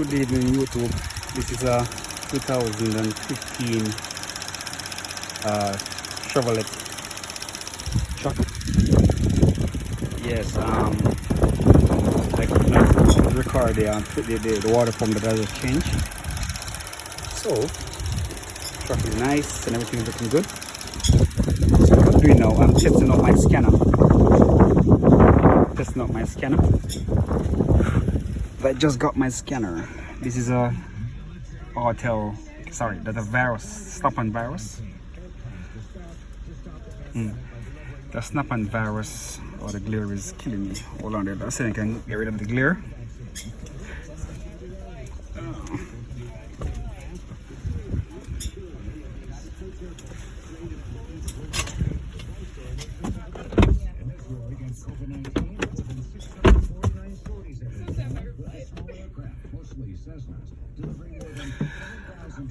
Good evening, YouTube. This is a 2015 Chevrolet truck. Yes, I could not record the water pump that I just changed. So, truck is nice and everything is looking good. So what I'm doing now, I'm testing out my scanner. I just got my scanner. This is a that's a virus, snap-on virus. The snap-on virus or the glare is killing me. Hold on there, that's it. I can get rid of the glare.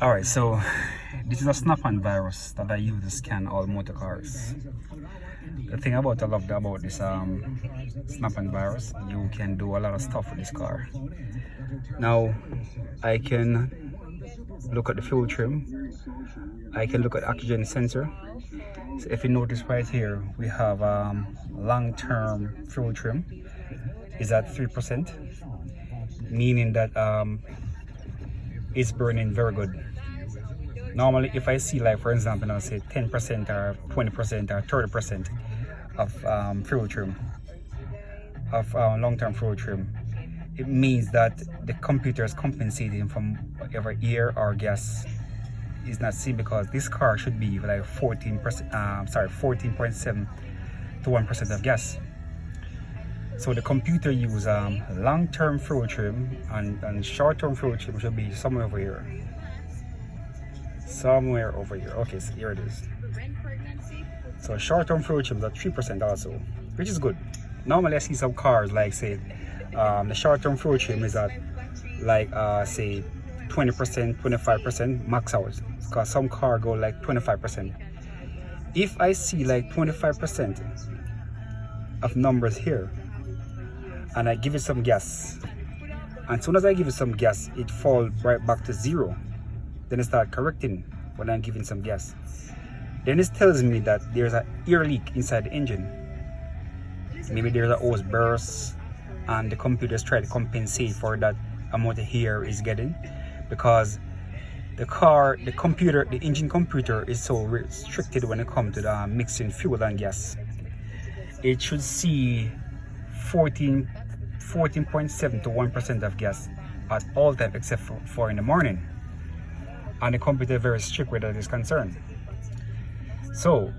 Alright, so this is a snap-on virus that I use to scan all motor cars. The thing I love about this snap-on virus, you can do a lot of stuff with this car. Now, I can look at the fuel trim. I can look at the oxygen sensor. So if you notice right here, we have long-term fuel trim is at 3%, meaning that it's burning very good. Normally, if I see, like, for example, I'll say 10% or 20% or 30% of fuel trim, of long-term fuel trim, it means that the computer is compensating from whatever air or gas is not seen, because this car should be like 14.7 to 1% of gas. So the computer use long-term fuel trim and short-term fuel trim should be somewhere over here. Okay, so here it is. So short-term fuel trim is at 3% also, which is good. Normally I see some cars like, say, the short-term fuel trim is at like say 20%, 25% max out, because some car go like 25%. If I see like 25% of numbers here, and I give it some gas, and as soon as I give it some gas, it falls right back to zero. Then it starts correcting when I'm giving some gas. Then it tells me that there's an air leak inside the engine. Maybe there's a hose burst, and the computer's trying to compensate for that amount of air is getting, because the engine computer is so restricted when it comes to the mixing fuel and gas. It should see 14.7 to 1% of gas at all times except for in the morning, and the computer is very strict where that is concerned. So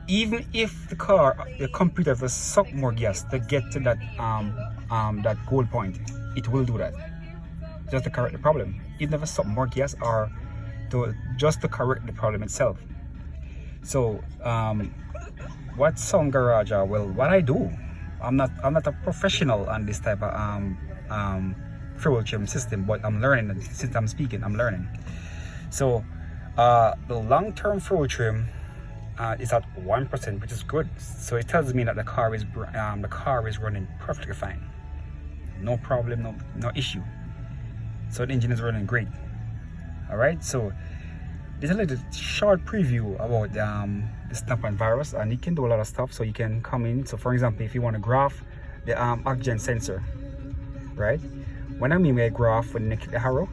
even if the computer will suck more gas to get to that that goal point, it will do that just to correct the problem. It never suck more gas, or just to correct the problem itself. So what Sound Garage are, well, what I do, I'm not a professional on this type of fuel trim system, but I'm learning. Since I'm speaking, I'm learning. So the long-term fuel trim is at 1%, which is good. So it tells me that the car is running perfectly fine, no problem, no issue. So the engine is running great. All right. So this is a little short preview about the snap-on virus, and it can do a lot of stuff. So you can come in. So for example, if you want to graph the oxygen sensor, right? When I mean by graph, when you click the arrow,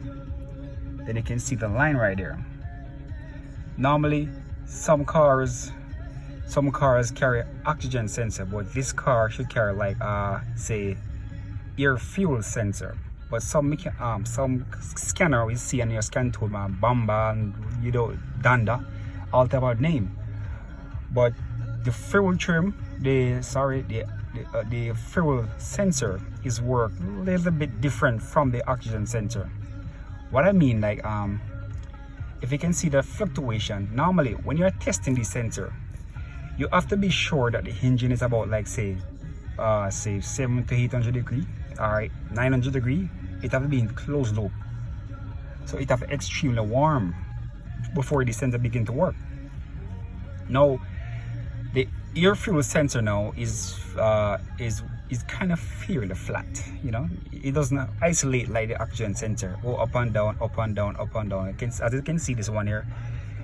then you can see the line right there. Normally, some cars carry oxygen sensor, but this car should carry like say air fuel sensor. But some scanner we see on your scan tool, Bamba and Danda, all type of name. But the fuel trim, the fuel sensor is work a little bit different from the oxygen sensor. What I mean, like if you can see the fluctuation, normally when you're testing the sensor, you have to be sure that the engine is about like say 700 to 800 degrees, or 900 degrees. It have to be in closed loop, so it have to be extremely warm before the sensor begin to work. Now the air fuel sensor now is is kind of fairly flat, you know. It doesn't isolate like the oxygen sensor, or up and down, up and down, up and down. As you can see, this one here,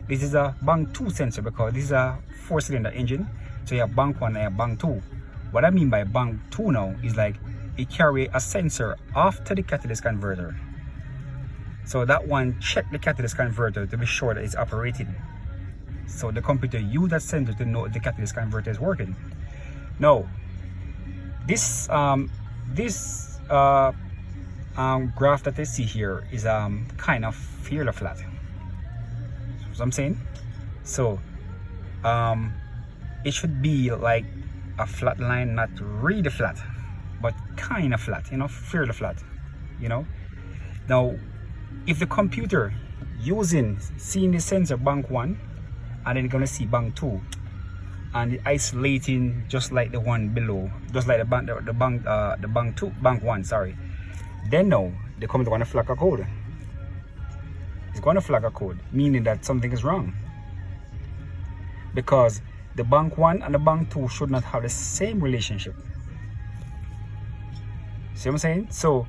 this is a bank 2 sensor, because this is a 4-cylinder engine. So you have bank 1 and you have bank 2. What I mean by bank 2 now is like it carry a sensor after the catalyst converter. So that one check the catalyst converter to be sure that it's operating. So the computer use that sensor to know if the catalyst converter is working. Now, this graph that I see here is kind of fairly flat. That's what I'm saying. So it should be like a flat line, not really flat, but kind of flat, you know, fairly flat, you know. Now, if the computer seeing the sensor bank 1, and then you're gonna see bank 2, and it isolating just like the one below, just like the bank 1, sorry, then now the computer gonna flag a code. It's gonna flag a code, meaning that something is wrong, because the bank 1 and the bank 2 should not have the same relationship. See what I'm saying? So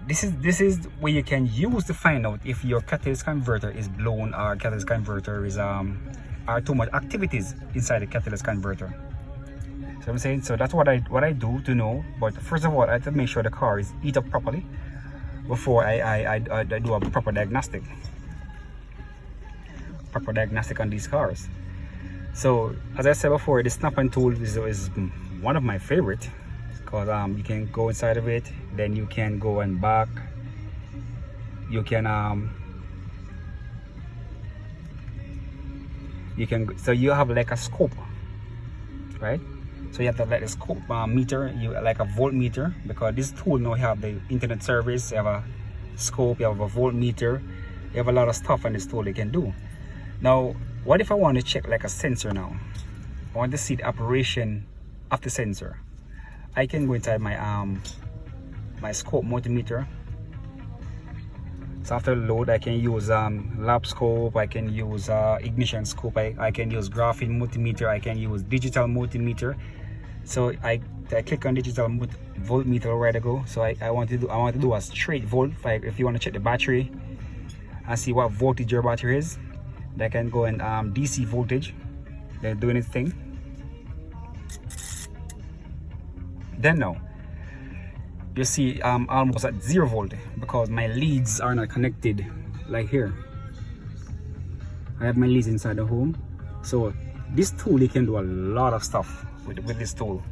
this is where you can use to find out if your catalyst converter is blown, or catalyst converter is are too much activities inside the catalyst converter. See what I'm saying? So that's what I do to know. But first of all, I have to make sure the car is heated up properly before I do a proper diagnostic on these cars. So as I said before, the snap-on tool is one of my favorite, because you can go inside of it, then you can go and back, you can so you have like a scope, right? So you have to like a scope meter, you like a voltmeter, because this tool now you have the internet service, you have a scope, you have a voltmeter, you have a lot of stuff on this tool you can do. Now, what if I want to check like a sensor now? I want to see the operation of the sensor. I can go inside my my scope multimeter. So after load, I can use lab scope, I can use ignition scope, I can use graphene multimeter, I can use digital multimeter. So I click on digital voltmeter right to go. So I want to do a straight volt. Like if you want to check the battery and see what voltage your battery is, I can go in DC voltage. They're doing its thing. Then now you see almost at 0 volt, because my leads are not connected. Like here, I have my leads inside the home. So this tool, you can do a lot of stuff with this tool,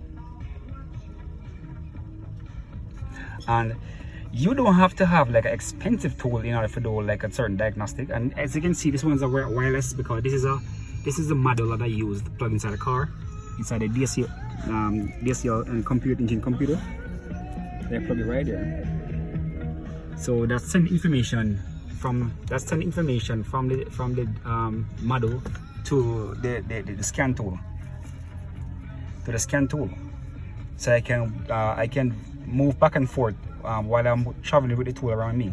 and you don't have to have like an expensive tool in order to do like a certain diagnostic. And as you can see, this one's a wireless, because this is the model that I use to plug inside the car, inside the DSL and engine computer. They plug it right there. So that's send information from the model to the scan tool, so I can move back and forth while I'm traveling with the tool around me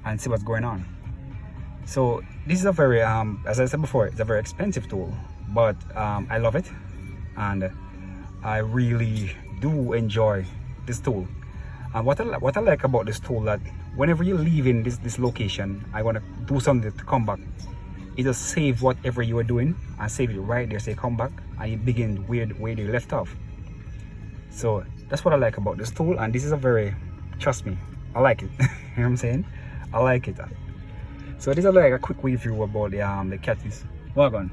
and see what's going on. So this is a very as I said before, it's a very expensive tool, but I love it, and I really do enjoy this tool. And what I like about this tool, that whenever you leave in this location, I want to do something to come back, it just save whatever you are doing and save it right there. Say come back and you begin where you left off. So that's what I like about this tool, and this is a very, trust me, I like it. You know what I'm saying? I like it. So this is like a quick review about the catalyst wagon.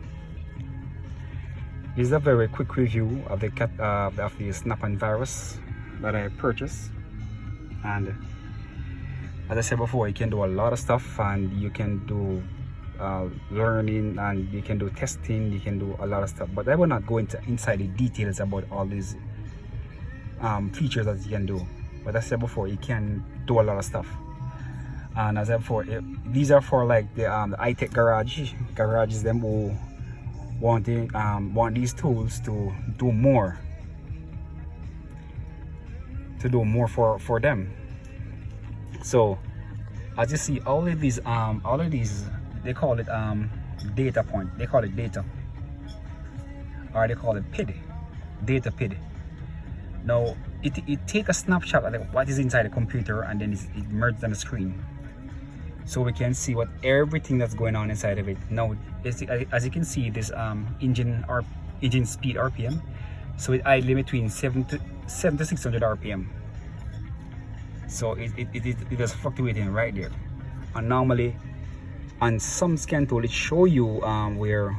This is a very quick review of the Snap-on Virus that I purchased. And as I said before, you can do a lot of stuff, and you can do learning, and you can do testing, you can do a lot of stuff. But I will not go inside the details about all these features that you can do. But as I said before, you can do a lot of stuff. And as I said before, these are for like the iTech garages, them who want these tools to do more for them. So as you see, all of these they call it data point, they call it data, or they call it PID, data PID. Now it take a snapshot of what is inside the computer, and then it merges on the screen, so we can see what everything that's going on inside of it. Now as you can see, this engine speed RPM, so it idling between 7 to 600 RPM. So it is fluctuating right there. And normally on some scan tool it show you where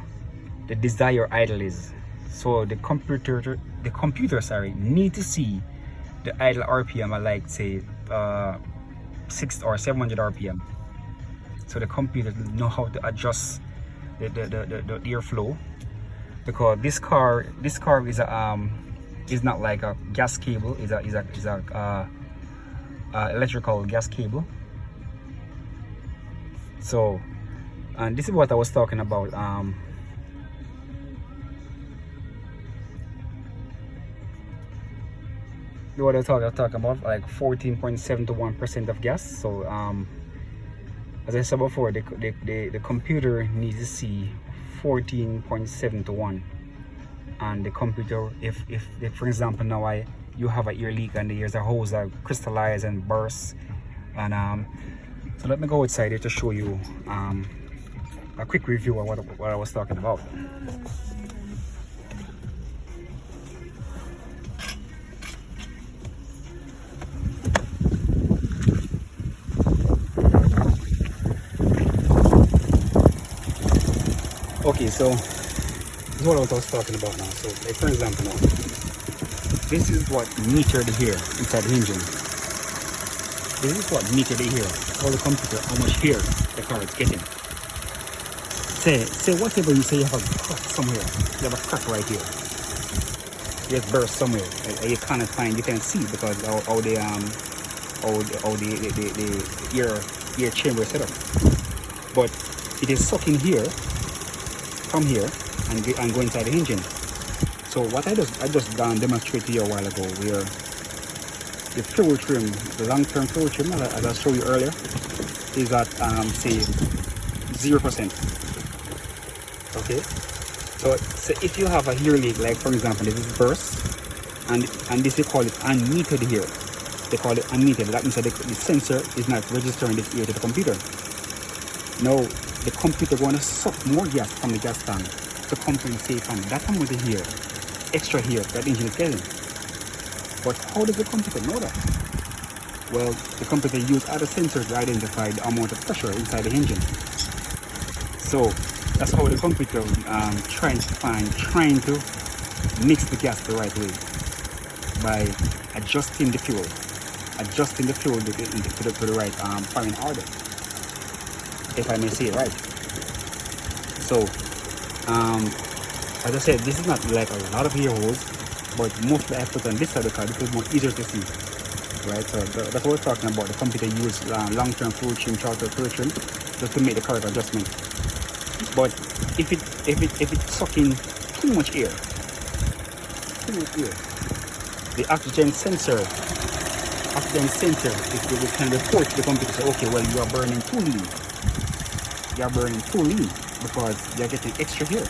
the desired idle is. So the computer need to see the idle RPM at like say 600 or 700 RPM. So the computer know how to adjust the airflow, because this car is a is not like a gas cable, is a electrical gas cable. So, and this is what I was talking about. What I was talking about, like 14.71% of gas. So, as I said before, the computer needs to see 14.7 to 1. And the computer, if for example now you have an ear leak and there's a hose that crystallize and bursts, and so let me go outside here to show you a quick review of what I was talking about. Okay, so this is what I was talking about now. So like for example now, this is what metered here inside the engine. This is what metered here. Tell the computer how much here the car is getting. Say whatever you say, you have a crack somewhere. You have a crack right here. You have burst somewhere. You cannot find. You can see because how the air chamber is set up. But it is sucking here from here and go inside the engine. So what I just demonstrated to you a while ago, where the fuel trim, the long-term fuel trim, as I showed you earlier, is at say 0%. Okay. So if you have a ear leak, like for example, this is burst, and this they call it unmetered here. They call it unmetered. That means that the sensor is not registering this ear to the computer. Now the computer going to suck more gas from the gas tank to compensate from that amount of here, extra here that engine is getting. But how does the computer know that? Well, the computer uses other sensors to identify the amount of pressure inside the engine. So that's how the computer trying to mix the gas the right way by adjusting the fuel to the right firing order, if I may say it right. So as I said, this is not like a lot of air holes, but mostly I put on this side of the car because it's more easier to see, right? So that's what we're talking about. The computer uses long-term fuel trim, short-term fuel trim, just to make the correct adjustment. But if it's sucking too much air, the oxygen sensor is kind of report to the computer, say, okay, well, you are burning too lean. You are burning too lean because you are getting extra here.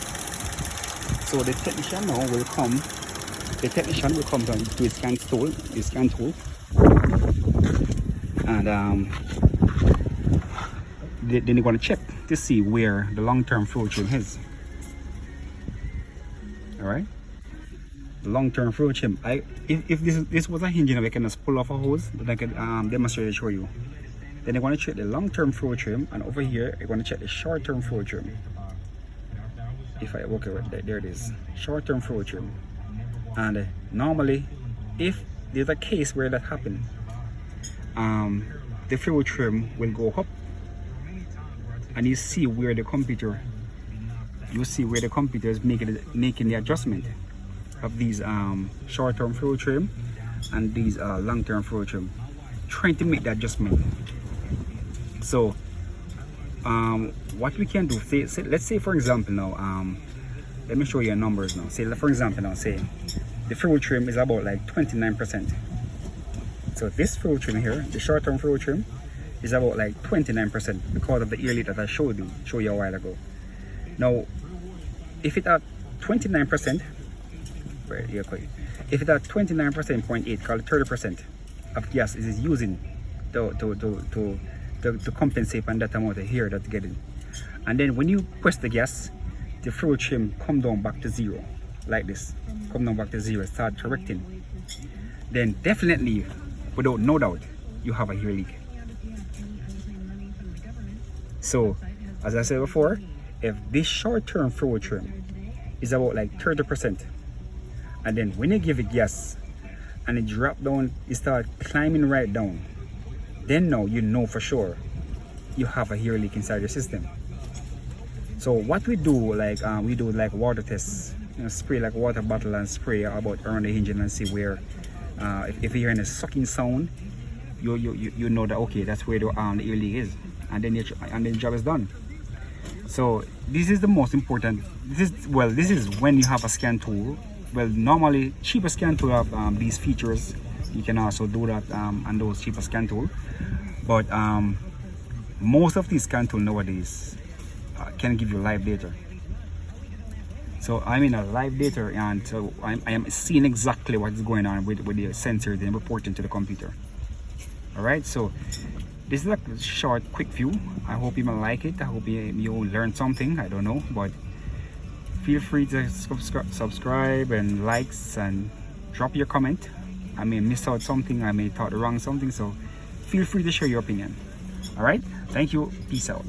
So the technician now will come. The technician will come down to his scan tool, and then they're going to check to see where the long-term fuel trim is. All right, the long-term fuel trim. If this was a engine, I can just pull off a hose, then I can demonstrate and show you. Then they're going to check the long-term fuel trim, and over here they're going to check the short-term fuel trim. If I work it, there it is, short-term fuel trim. And normally, if there's a case where that happens, the fuel trim will go up, and you see where the computer is making the adjustment of these short-term fuel trim and these long-term fuel trim, trying to make the adjustment. So what we can do, let's say for example now, let me show you numbers now. Say for example now, say the fuel trim is about like 29%. So this fuel trim here, the short-term fuel trim, is about like 29% because of the ear leak that I showed you a while ago. Now, if it's at 29%, Right, yeah, okay. If it's at 29.8, called 30% of gas is using to compensate on that amount of air that's getting. And then when you press the gas, the fuel trim come down back to zero, like this. Come down back to zero, start correcting. Then definitely, without no doubt, you have a air leak. So, as I said before, if this short-term fuel trim is about like 30%, and then when you give it gas and it drop down, it start climbing right down, then now you know for sure you have a air leak inside your system. So what we do, like we do like water tests, spray like water bottle and spray about around the engine and see where if you're hearing a sucking sound, you know that okay, that's where the air leak is, and then the job is done. So this is the most important. This is when you have a scan tool. Well, normally cheaper scan tool have these features. You can also do that on those cheaper scan tool, but most of these scan tools nowadays can give you live data. So I'm in a live data, and so I am seeing exactly what is going on with the sensor, then reporting to the computer. All right, so this is like a short, quick view. I hope you might like it. I hope you learned something. I don't know, but feel free to subscribe and likes and drop your comment. I may miss out something, I may thought wrong something, so feel free to share your opinion. All right, thank you, peace out.